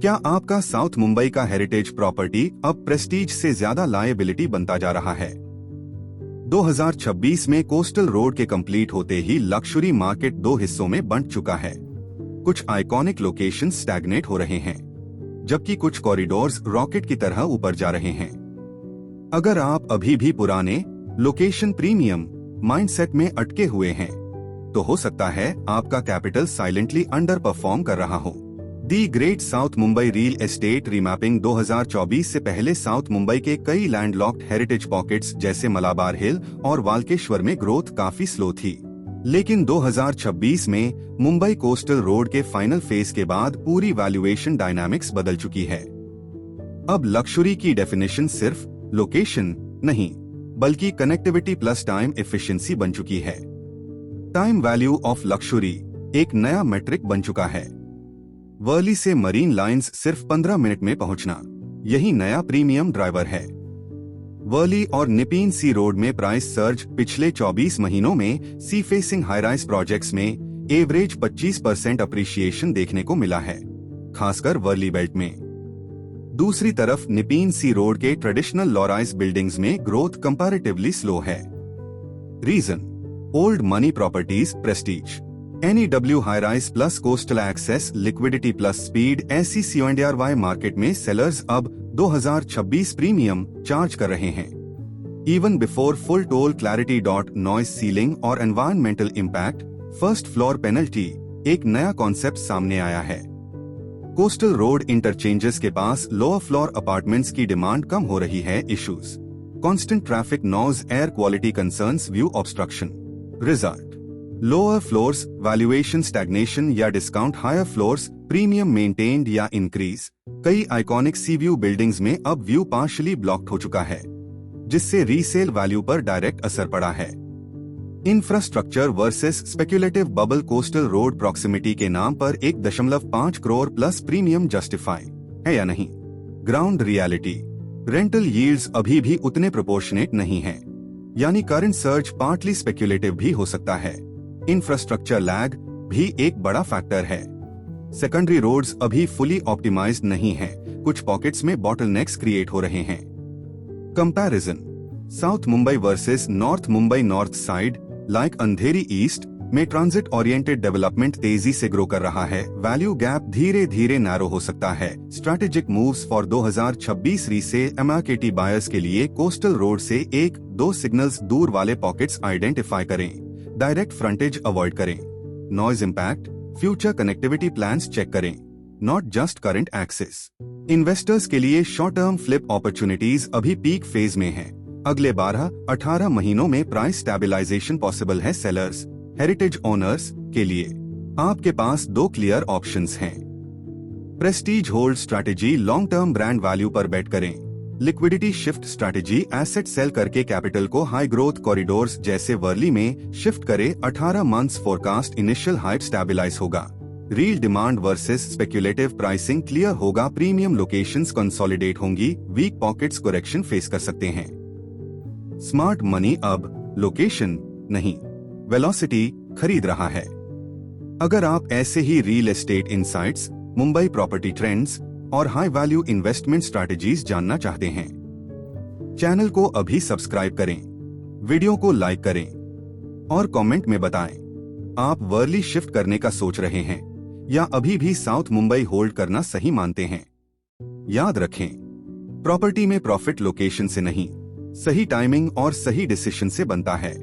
क्या आपका साउथ मुंबई का हेरिटेज प्रॉपर्टी अब प्रेस्टीज से ज्यादा लायबिलिटी बनता जा रहा है? 2026 में कोस्टल रोड के कंप्लीट होते ही लक्सुरी मार्केट दो हिस्सों में बंट चुका है। कुछ आइकॉनिक लोकेशन स्टैग्नेट हो रहे हैं, जबकि कुछ कॉरिडोर्स रॉकेट की तरह ऊपर जा रहे हैं। अगर आप अभी भी पुराने लोकेशन प्रीमियम माइंडसेट में अटके हुए हैं, तो हो सकता है आपका कैपिटल साइलेंटली अंडर परफॉर्म कर रहा हो। The great south Mumbai real estate remapping 2024 से पहले साउथ मुंबई के कई लैंडलॉक्ड हेरिटेज पॉकेट्स जैसे मलाबार हिल और वाल्केश्वर में ग्रोथ काफी स्लो थी। लेकिन 2026 में मुंबई कोस्टल रोड के फाइनल फेज के बाद पूरी वैल्यूएशन डायनामिक्स बदल चुकी है। अब लक्सुरी की डेफिनेशन सिर्फ लोकेशन नहीं, बल्कि कनेक्टिविटी प्लस टाइम एफिशिएंसी बन चुकी है। टाइम वैल्यू ऑफ लक्सुरी एक नया मेट्रिक बन चुका है। वर्ली से मरीन लाइंस सिर्फ 15 मिनट में पहुंचना, यही नया प्रीमियम ड्राइवर है। वर्ली और निपीन सी रोड में प्राइस सर्ज पिछले 24 महीनों में sea facing high rise projects में एवरेज 25% अप्रिशिएशन देखने को मिला है, खासकर वर्ली बेल्ट में। दूसरी तरफ निपीन सी रोड के ट्रेडिशनल लॉ राइज बिल्डिंग्स में ग्रोथ कंपैरेटिवली स्लो है। Reason: old money properties prestige, NEW high rise plus coastal access liquidity plus speed. ऐसी CONDRY मार्केट में सेलर्स अब 2026 प्रीमियम चार्ज कर रहे हैं। Even before full toll clarity noise ceiling और environmental impact first floor penalty एक नया concept सामने आया है। कोस्टल रोड इंटरचेंजेस के पास लोअर फ्लोर अपार्टमेंट्स की डिमांड कम हो रही है। Issues: constant traffic, noise, air quality concerns, view obstruction. Result: lower floors valuation stagnation या discount, higher floors premium maintained या इंक्रीज। कई आइकॉनिक सी व्यू बिल्डिंग्स में अब व्यू पार्शियली ब्लॉक्ड हो चुका है, जिससे रीसेल वैल्यू पर डायरेक्ट असर पड़ा है। Infrastructure versus speculative bubble: coastal road proximity के नाम पर 1.5 करोड़ प्लस प्रीमियम जस्टिफाई है या नहीं? ग्राउंड रियलिटी: रेंटल यील्ड्स अभी भी उतने प्रोपोर्शनेट नहीं है, यानी करंट सर्ज पार्टली स्पेक्युलेटिव भी हो सकता है। इंफ्रास्ट्रक्चर लैग भी एक बड़ा फैक्टर है। सेकेंडरी रोड्स अभी फुली ऑप्टिमाइज्ड नहीं है, कुछ पॉकेट्स में बॉटलनेक्स क्रिएट हो रहे हैं। Comparison: south Mumbai versus north Mumbai. North side like Andheri east में ट्रांजिट ओरिएंटेड डेवलपमेंट तेजी से ग्रो कर रहा है। वैल्यू गैप धीरे धीरे नैरो हो सकता है। Strategic moves for 2026 resale MRKT buyers के लिए: कोस्टल रोड से 1-2 सिग्नल्स दूर वाले पॉकेट्स आइडेंटिफाई करें। डायरेक्ट फ्रंटेज अवॉइड करें। Noise impact: future connectivity plans check करें, not just current access. Investors के लिए शॉर्ट टर्म फ्लिप अपॉर्चुनिटीज अभी पीक फेज में हैं। अगले 12-18 महीनों में प्राइस स्टेबलाइजेशन पॉसिबल है। सेलर्स, हेरिटेज ओनर्स के लिए आपके पास 2 क्लियर ऑप्शंस हैं। Prestige hold strategy: long term brand value पर बेट करें। Liquidity shift strategy: asset sale करके कैपिटल को हाई ग्रोथ कॉरिडोर्स जैसे वर्ली में शिफ्ट करे। 18 months forecast initial height stabilise होगा। Real demand versus speculative pricing clear होगा। प्रीमियम लोकेशंस कंसोलिडेट होंगी, वीक पॉकेट्स करेक्शन फेस कर सकते हैं। स्मार्ट मनी अब लोकेशन नहीं, वेलोसिटी खरीद रहा है। अगर आप ऐसे ही real estate insights, Mumbai property trends और हाई वैल्यू इन्वेस्टमेंट स्ट्रैटेजीज जानना चाहते हैं, चैनल को अभी सब्सक्राइब करें, वीडियो को लाइक करें और कमेंट में बताएं आप वर्ली शिफ्ट करने का सोच रहे हैं या अभी भी साउथ मुंबई होल्ड करना सही मानते हैं। याद रखें, प्रॉपर्टी में प्रॉफिट लोकेशन से नहीं, सही टाइमिंग और सही डिसीजन से बनता है।